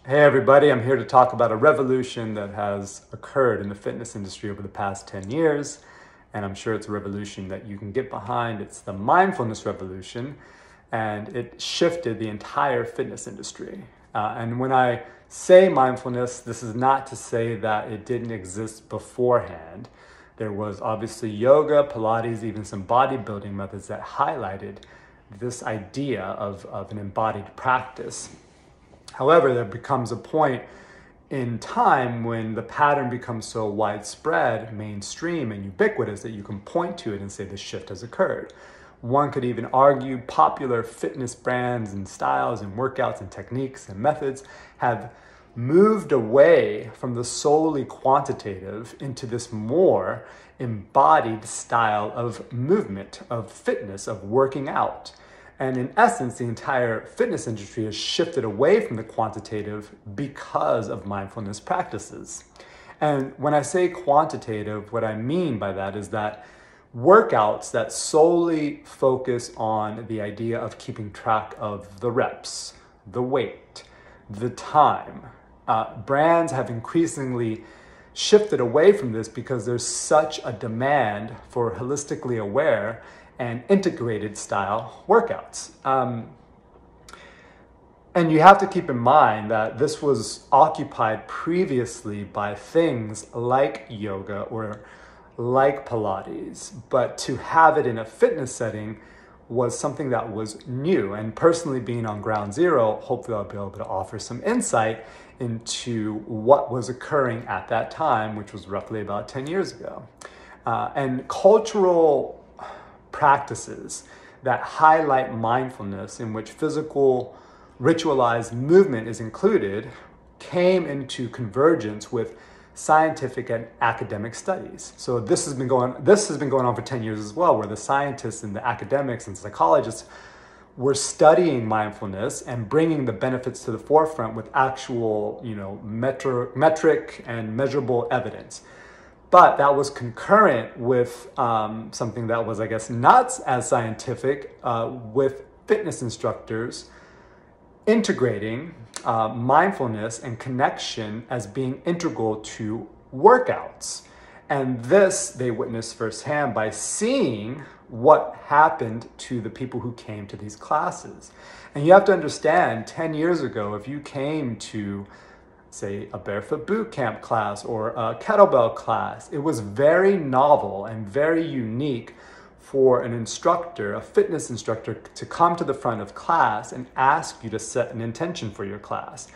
Hey everybody, I'm here to talk about a revolution that has occurred in the fitness industry over the past 10 years, and I'm sure it's a revolution that you can get behind. It's the mindfulness revolution, and it shifted the entire fitness industry. And when I say mindfulness, this is not to say that it didn't exist beforehand. There was obviously yoga, Pilates, even some bodybuilding methods that highlighted this idea of an embodied practice. However, there becomes a point in time when the pattern becomes so widespread, mainstream, and ubiquitous that you can point to it and say the shift has occurred. One could even argue popular fitness brands and styles and workouts and techniques and methods have moved away from the solely quantitative into this more embodied style of movement, of fitness, of working out. And in essence, the entire fitness industry has shifted away from the quantitative because of mindfulness practices. And when I say quantitative, what I mean by that is that workouts that solely focus on the idea of keeping track of the reps, the weight, the time. Brands have increasingly shifted away from this because there's such a demand for holistically aware and integrated style workouts. And you have to keep in mind that this was occupied previously by things like yoga or like Pilates, but to have it in a fitness setting was something that was new. And personally, being on ground zero, hopefully I'll be able to offer some insight into what was occurring at that time, which was roughly about 10 years ago. And cultural practices that highlight mindfulness, in which physical ritualized movement is included, came into convergence with scientific and academic studies. So this has been going on for 10 years as well, where the scientists and the academics and psychologists were studying mindfulness and bringing the benefits to the forefront with actual, metric and measurable evidence. But that was concurrent with something that was, I guess, not as scientific, with fitness instructors integrating mindfulness and connection as being integral to workouts. And this they witnessed firsthand by seeing what happened to the people who came to these classes. And you have to understand, 10 years ago, if you came to say a barefoot boot camp class or a kettlebell class, it was very novel and very unique for an instructor, a fitness instructor, to come to the front of class and ask you to set an intention for your class,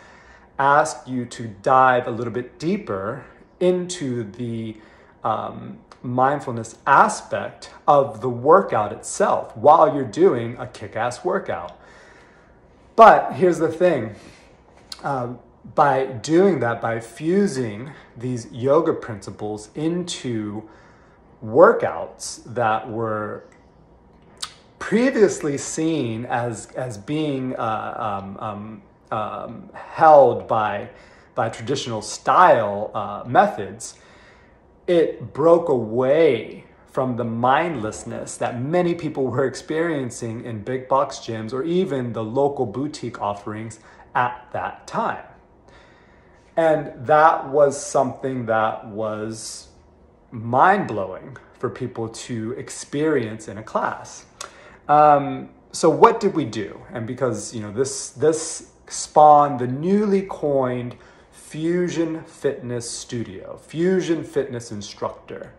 ask you to dive a little bit deeper into the mindfulness aspect of the workout itself while you're doing a kick-ass workout. But here's the thing. By doing that, by fusing these yoga principles into workouts that were previously seen as being held by traditional style methods, it broke away from the mindlessness that many people were experiencing in big box gyms or even the local boutique offerings at that time. And that was something that was mind-blowing for people to experience in a class. So what did we do? And because this spawned the newly coined Fusion Fitness Studio, Fusion Fitness Instructor.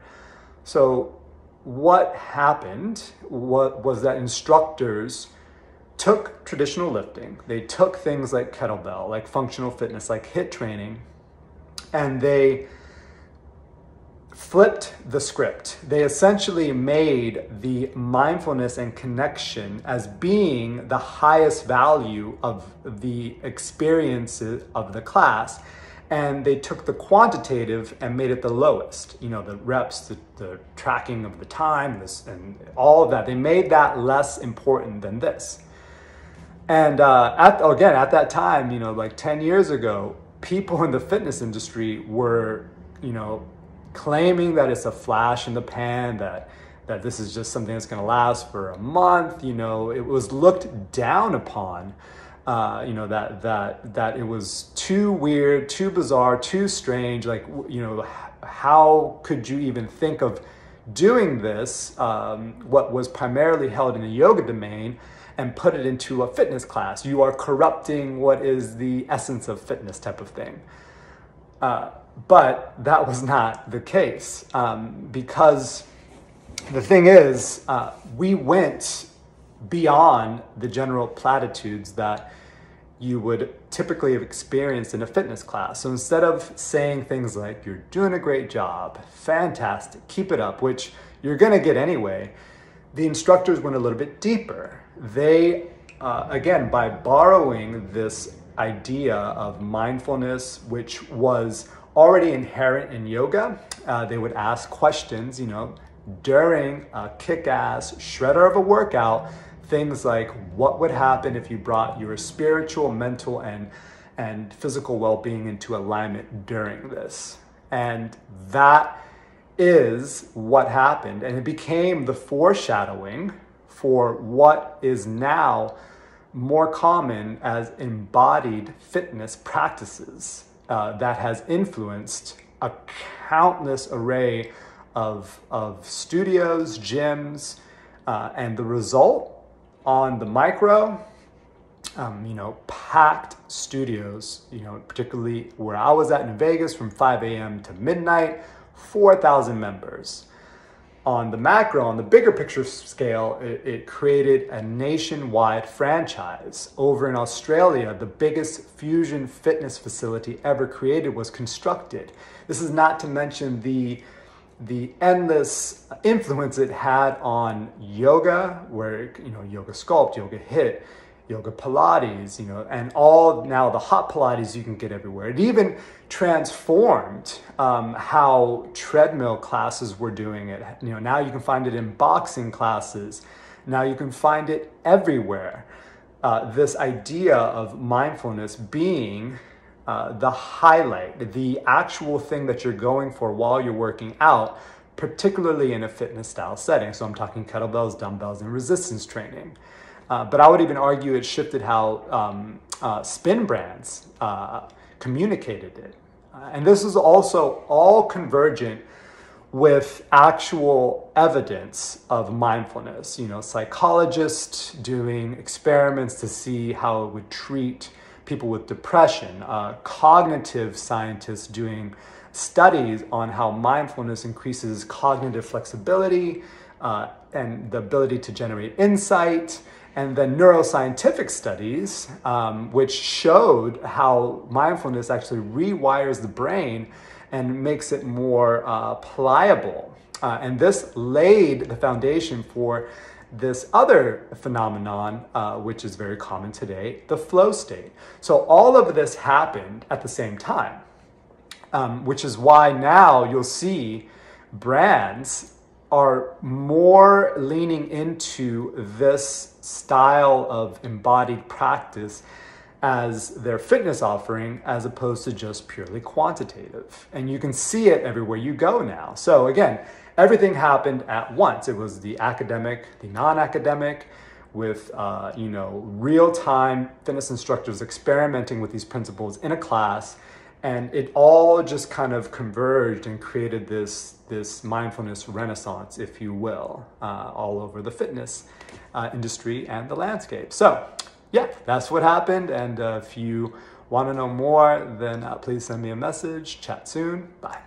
So what happened was that instructors took traditional lifting, they took things like kettlebell, like functional fitness, like HIIT training, and they flipped the script. They essentially made the mindfulness and connection as being the highest value of the experiences of the class, and they took the quantitative and made it the lowest. The reps, the tracking of the time, and all of that. They made that less important than this. And at that time, like 10 years ago, people in the fitness industry were, claiming that it's a flash in the pan, that this is just something that's going to last for a month. It was looked down upon that it was too weird, too bizarre, too strange. Like, how could you even think of doing this, what was primarily held in a yoga domain, and put it into a fitness class? You are corrupting what is the essence of fitness, type of thing. But that was not the case, because the thing is, we went beyond the general platitudes that you would typically have experienced in a fitness class. So instead of saying things like, "You're doing a great job, fantastic, keep it up," which you're gonna get anyway, the instructors went a little bit deeper. They, again, by borrowing this idea of mindfulness, which was already inherent in yoga, they would ask questions, during a kick-ass shredder of a workout, things like, what would happen if you brought your spiritual, mental, and physical well-being into alignment during this? And that is what happened. And it became the foreshadowing for what is now more common as embodied fitness practices that has influenced a countless array of studios, gyms, and the result on the micro, packed studios, particularly where I was at in Vegas from 5 a.m. to midnight, 4,000 members. On the macro, on the bigger picture scale, it created a nationwide franchise. Over in Australia, the biggest fusion fitness facility ever created was constructed. This is not to mention the endless influence it had on yoga, where, yoga sculpt, yoga hit, yoga Pilates, and all now the hot Pilates you can get everywhere. It even transformed how treadmill classes were doing it. Now you can find it in boxing classes. Now you can find it everywhere. This idea of mindfulness being the highlight, the actual thing that you're going for while you're working out, particularly in a fitness style setting. So I'm talking kettlebells, dumbbells, and resistance training. But I would even argue it shifted how spin brands communicated it. And this is also all convergent with actual evidence of mindfulness. Psychologists doing experiments to see how it would treat people with depression, cognitive scientists doing studies on how mindfulness increases cognitive flexibility and the ability to generate insight, and then neuroscientific studies, which showed how mindfulness actually rewires the brain and makes it more pliable. And this laid the foundation for this other phenomenon, which is very common today, the flow state. So all of this happened at the same time, which is why now you'll see brands are more leaning into this style of embodied practice as their fitness offering, as opposed to just purely quantitative. And you can see it everywhere you go now. So again, everything happened at once. It was the academic, the non-academic, with real-time fitness instructors experimenting with these principles in a class, and it all just kind of converged and created this mindfulness renaissance, if you will, all over the fitness industry and the landscape. So yeah, that's what happened. And if you want to know more, then please send me a message. Chat soon. Bye.